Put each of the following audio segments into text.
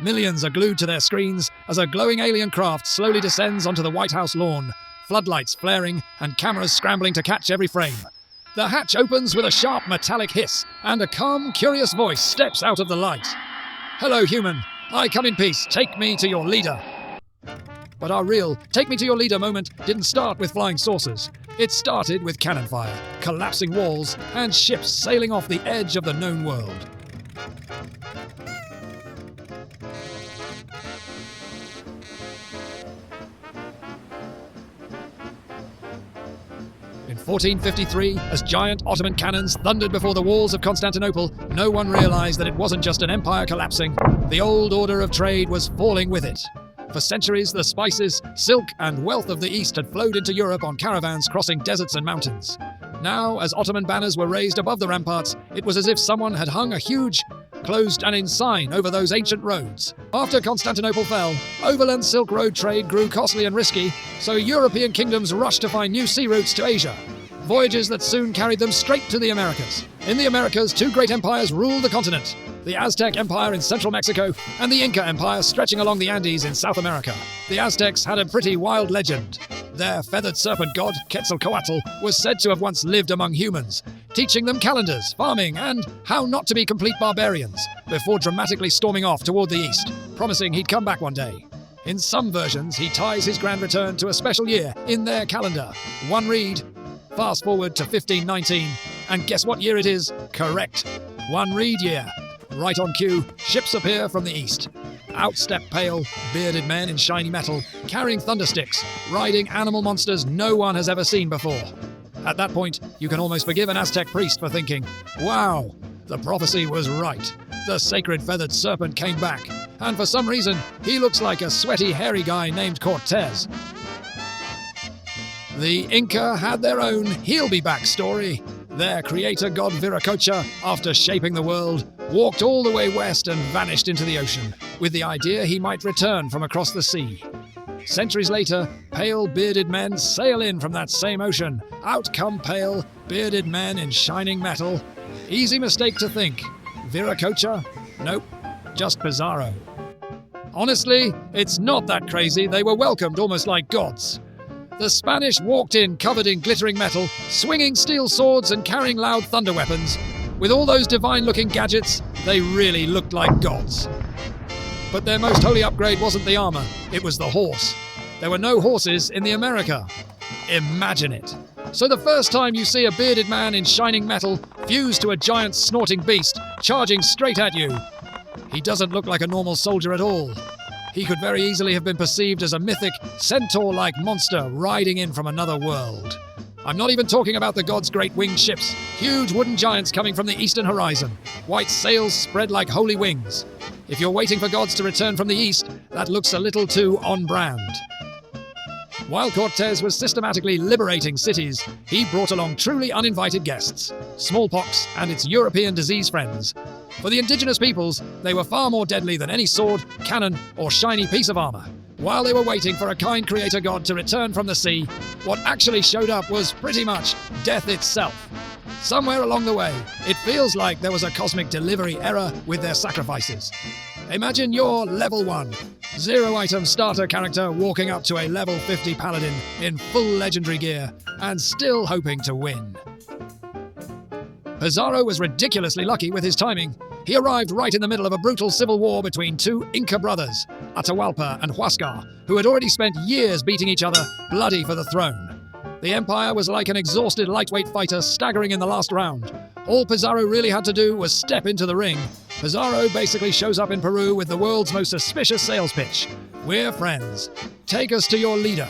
Millions are glued to their screens as a glowing alien craft slowly descends onto the White House lawn, floodlights flaring and cameras scrambling to catch every frame. The hatch opens with a sharp metallic hiss, and a calm, curious voice steps out of the light. "Hello, human. I come in peace. Take me to your leader." But our real take me to your leader moment didn't start with flying saucers. It started with cannon fire, collapsing walls, and ships sailing off the edge of the known world. In 1453, as giant Ottoman cannons thundered before the walls of Constantinople, no one realized that it wasn't just an empire collapsing. The old order of trade was falling with it. For centuries, the spices, silk, and wealth of the East had flowed into Europe on caravans crossing deserts and mountains. Now, as Ottoman banners were raised above the ramparts, it was as if someone had hung a huge, closed-in sign over those ancient roads. After Constantinople fell, overland Silk Road trade grew costly and risky, so European kingdoms rushed to find new sea routes to Asia. Voyages that soon carried them straight to the Americas. In the Americas, two great empires ruled the continent: the Aztec Empire in central Mexico and the Inca Empire stretching along the Andes in South America. The Aztecs had a pretty wild legend. Their feathered serpent god, Quetzalcoatl, was said to have once lived among humans, teaching them calendars, farming, and how not to be complete barbarians, before dramatically storming off toward the east, promising he'd come back one day. In some versions, he ties his grand return to a special year in their calendar. One read. Fast forward to 1519, and guess what year it is? Correct. One read year. Right on cue, ships appear from the east. Out step pale, bearded men in shiny metal, carrying thundersticks, riding animal monsters no one has ever seen before. At that point, you can almost forgive an Aztec priest for thinking, wow, the prophecy was right. The sacred feathered serpent came back, and for some reason, he looks like a sweaty, hairy guy named Cortez. The Inca had their own he'll-be-back story. Their creator god Viracocha, after shaping the world, walked all the way west and vanished into the ocean, with the idea he might return from across the sea. Centuries later, pale, bearded men sail in from that same ocean. Out come pale, bearded men in shining metal. Easy mistake to think. Viracocha? Nope, just Pizarro. Honestly, it's not that crazy. They were welcomed almost like gods. The Spanish walked in covered in glittering metal, swinging steel swords and carrying loud thunder weapons. With all those divine-looking gadgets, they really looked like gods. But their most holy upgrade wasn't the armor, it was the horse. There were no horses in the America. Imagine it. So the first time you see a bearded man in shining metal fused to a giant snorting beast charging straight at you, he doesn't look like a normal soldier at all. He could very easily have been perceived as a mythic, centaur-like monster riding in from another world. I'm not even talking about the gods' great winged ships, huge wooden giants coming from the eastern horizon, white sails spread like holy wings. If you're waiting for gods to return from the east, that looks a little too on-brand. While Cortez was systematically liberating cities, he brought along truly uninvited guests, smallpox and its European disease friends. For the indigenous peoples, they were far more deadly than any sword, cannon, or shiny piece of armor. While they were waiting for a kind creator god to return from the sea, what actually showed up was pretty much death itself. Somewhere along the way, it feels like there was a cosmic delivery error with their sacrifices. Imagine you're level 1, 0-item starter character walking up to a level 50 paladin in full legendary gear and still hoping to win. Pizarro was ridiculously lucky with his timing. He arrived right in the middle of a brutal civil war between two Inca brothers, Atahualpa and Huascar, who had already spent years beating each other, bloody for the throne. The empire was like an exhausted lightweight fighter staggering in the last round. All Pizarro really had to do was step into the ring. Pizarro basically shows up in Peru with the world's most suspicious sales pitch. We're friends. Take us to your leader.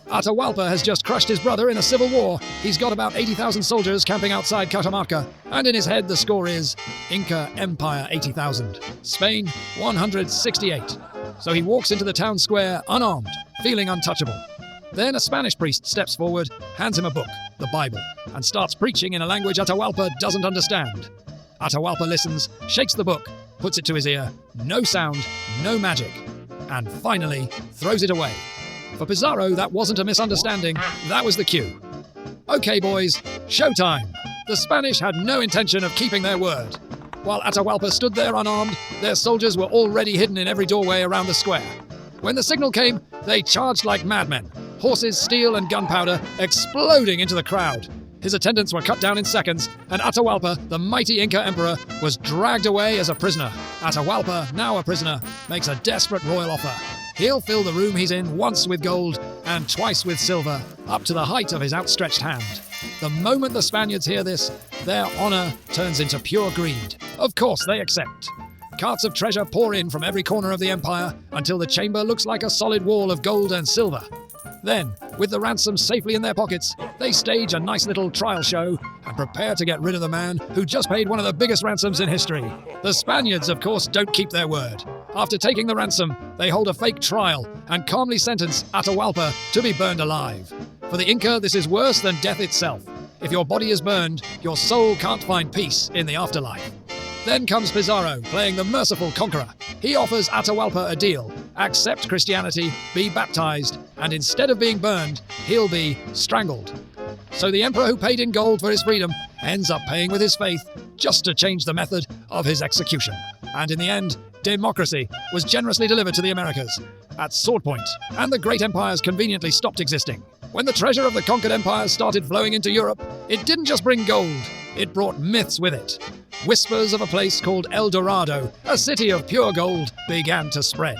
Atahualpa has just crushed his brother in a civil war. He's got about 80,000 soldiers camping outside Catamarca, and in his head the score is Inca Empire 80,000, Spain 168. So he walks into the town square unarmed, feeling untouchable. Then a Spanish priest steps forward, hands him a book, the Bible, and starts preaching in a language Atahualpa doesn't understand. Atahualpa listens, shakes the book, puts it to his ear, no sound, no magic, and finally throws it away. For Pizarro, that wasn't a misunderstanding, that was the cue. Okay boys, showtime. The Spanish had no intention of keeping their word. While Atahualpa stood there unarmed, their soldiers were already hidden in every doorway around the square. When the signal came, they charged like madmen, horses, steel, and gunpowder exploding into the crowd. His attendants were cut down in seconds, and Atahualpa, the mighty Inca emperor, was dragged away as a prisoner. Atahualpa, now a prisoner, makes a desperate royal offer. He'll fill the room he's in once with gold and twice with silver, up to the height of his outstretched hand. The moment the Spaniards hear this, their honor turns into pure greed. Of course they accept. Carts of treasure pour in from every corner of the empire until the chamber looks like a solid wall of gold and silver. Then, with the ransom safely in their pockets, they stage a nice little trial show and prepare to get rid of the man who just paid one of the biggest ransoms in history. The Spaniards, of course, don't keep their word. After taking the ransom, they hold a fake trial and calmly sentence Atahualpa to be burned alive. For the Inca, this is worse than death itself. If your body is burned, your soul can't find peace in the afterlife. Then comes Pizarro, playing the merciful conqueror. He offers Atahualpa a deal: accept Christianity, be baptized, and instead of being burned, he'll be strangled. So the emperor who paid in gold for his freedom ends up paying with his faith just to change the method of his execution. And in the end, democracy was generously delivered to the Americas at sword point, and the great empires conveniently stopped existing. When the treasure of the conquered empires started flowing into Europe, it didn't just bring gold, it brought myths with it. Whispers of a place called El Dorado, a city of pure gold, began to spread.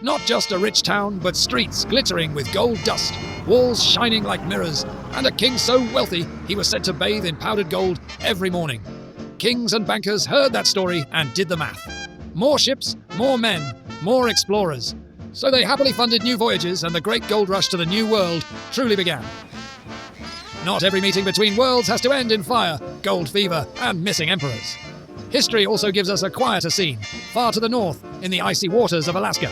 Not just a rich town, but streets glittering with gold dust, walls shining like mirrors, and a king so wealthy he was said to bathe in powdered gold every morning. Kings and bankers heard that story and did the math. More ships, more men, more explorers. So they happily funded new voyages, and the great gold rush to the New World truly began. Not every meeting between worlds has to end in fire, gold fever, and missing emperors. History also gives us a quieter scene, far to the north, in the icy waters of Alaska.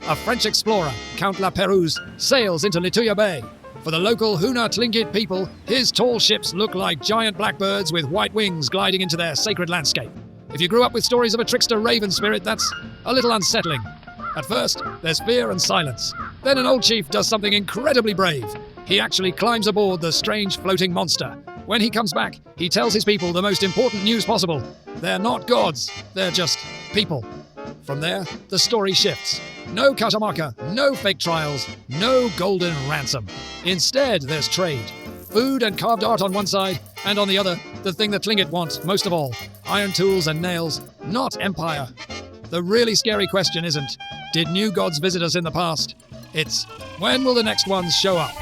A French explorer, Count La Pérouse, sails into Lituya Bay. For the local Huna Tlingit people, his tall ships look like giant blackbirds with white wings gliding into their sacred landscape. If you grew up with stories of a trickster raven spirit, that's a little unsettling. At first, there's fear and silence. Then an old chief does something incredibly brave. He actually climbs aboard the strange floating monster. When he comes back, he tells his people the most important news possible. They're not gods, they're just people. From there, the story shifts. No Catamarca, no fake trials, no golden ransom. Instead, there's trade. Food and carved art on one side, and on the other, the thing the Tlingit want most of all, iron tools and nails, not empire. The really scary question isn't, did new gods visit us in the past? It's, when will the next ones show up?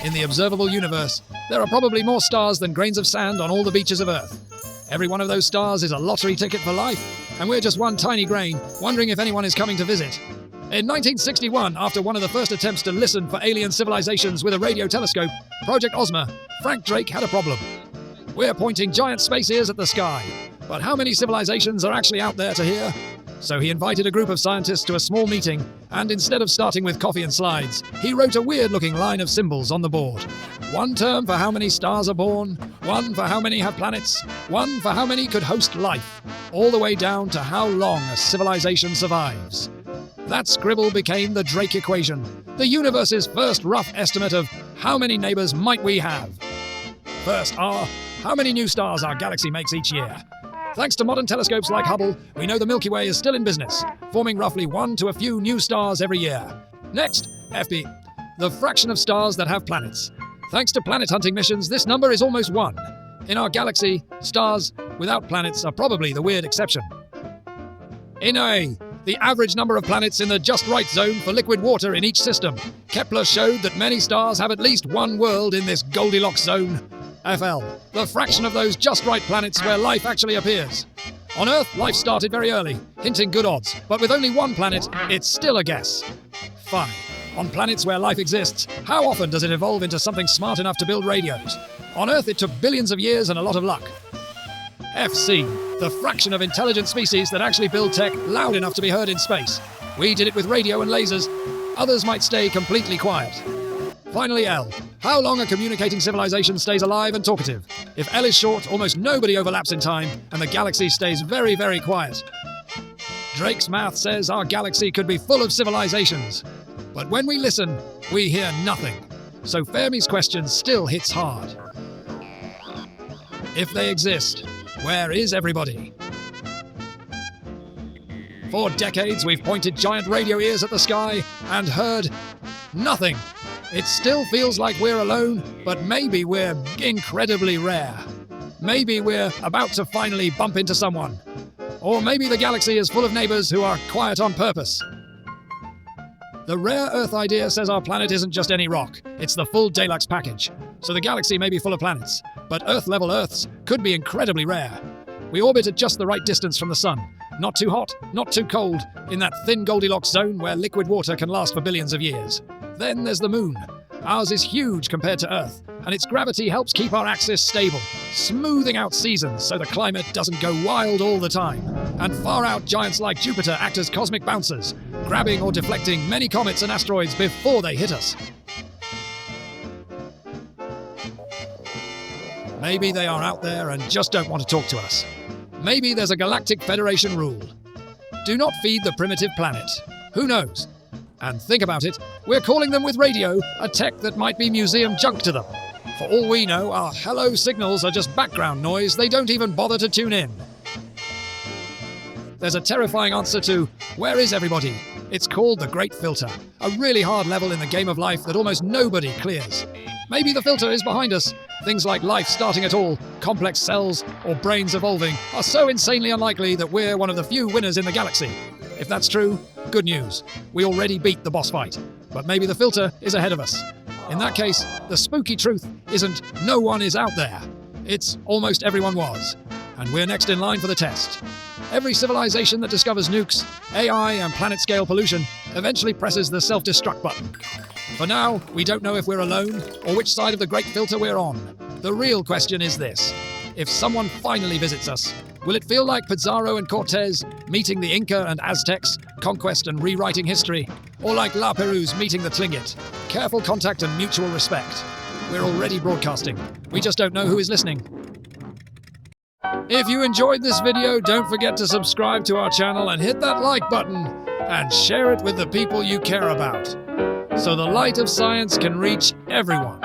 In the observable universe, there are probably more stars than grains of sand on all the beaches of Earth. Every one of those stars is a lottery ticket for life, and we're just one tiny grain, wondering if anyone is coming to visit. In 1961, after one of the first attempts to listen for alien civilizations with a radio telescope, Project Ozma, Frank Drake had a problem. We're pointing giant space ears at the sky, but how many civilizations are actually out there to hear? So he invited a group of scientists to a small meeting, and instead of starting with coffee and slides, he wrote a weird-looking line of symbols on the board. One term for how many stars are born, one for how many have planets, one for how many could host life, all the way down to how long a civilization survives. That scribble became the Drake equation, the universe's first rough estimate of how many neighbors might we have. First are, how many new stars our galaxy makes each year. Thanks to modern telescopes like Hubble, we know the Milky Way is still in business, forming roughly one to a few new stars every year. Next, FP, the fraction of stars that have planets. Thanks to planet hunting missions, this number is almost 1. In our galaxy, stars without planets are probably the weird exception. In A, the average number of planets in the just right zone for liquid water in each system. Kepler showed that many stars have at least one world in this Goldilocks zone. FL, the fraction of those just right planets where life actually appears. On Earth, life started very early, hinting good odds, but with only one planet, it's still a guess. Fine. On planets where life exists, how often does it evolve into something smart enough to build radios? On Earth, it took billions of years and a lot of luck. FC, the fraction of intelligent species that actually build tech loud enough to be heard in space. We did it with radio and lasers. Others might stay completely quiet. Finally, L. How long a communicating civilization stays alive and talkative? If L is short, almost nobody overlaps in time, and the galaxy stays very, very quiet. Drake's math says our galaxy could be full of civilizations. But when we listen, we hear nothing. So Fermi's question still hits hard. If they exist, where is everybody? For decades, we've pointed giant radio ears at the sky and heard nothing. It still feels like we're alone, but maybe we're incredibly rare. Maybe we're about to finally bump into someone. Or maybe the galaxy is full of neighbors who are quiet on purpose. The rare Earth idea says our planet isn't just any rock, it's the full deluxe package. So the galaxy may be full of planets, but Earth-level Earths could be incredibly rare. We orbit at just the right distance from the sun. Not too hot, not too cold, in that thin Goldilocks zone where liquid water can last for billions of years. Then there's the moon. Ours is huge compared to Earth, and its gravity helps keep our axis stable, smoothing out seasons so the climate doesn't go wild all the time. And far-out giants like Jupiter act as cosmic bouncers, grabbing or deflecting many comets and asteroids before they hit us. Maybe they are out there and just don't want to talk to us. Maybe there's a galactic federation rule. Do not feed the primitive planet. Who knows? And think about it, we're calling them with radio a tech that might be museum junk to them. For all we know, our hello signals are just background noise they don't even bother to tune in. There's a terrifying answer to, where is everybody? It's called the Great Filter, a really hard level in the game of life that almost nobody clears. Maybe the filter is behind us. Things like life starting at all, complex cells, or brains evolving are so insanely unlikely that we're one of the few winners in the galaxy. If that's true, good news. We already beat the boss fight, but maybe the filter is ahead of us. In that case, the spooky truth isn't no one is out there. It's almost everyone was. And we're next in line for the test. Every civilization that discovers nukes, AI, and planet-scale pollution eventually presses the self-destruct button. For now, we don't know if we're alone or which side of the Great Filter we're on. The real question is this. If someone finally visits us, will it feel like Pizarro and Cortez meeting the Inca and Aztecs, conquest and rewriting history? Or like La Perouse meeting the Tlingit, careful contact and mutual respect? We're already broadcasting. We just don't know who is listening. If you enjoyed this video, don't forget to subscribe to our channel and hit that like button and share it with the people you care about, so the light of science can reach everyone.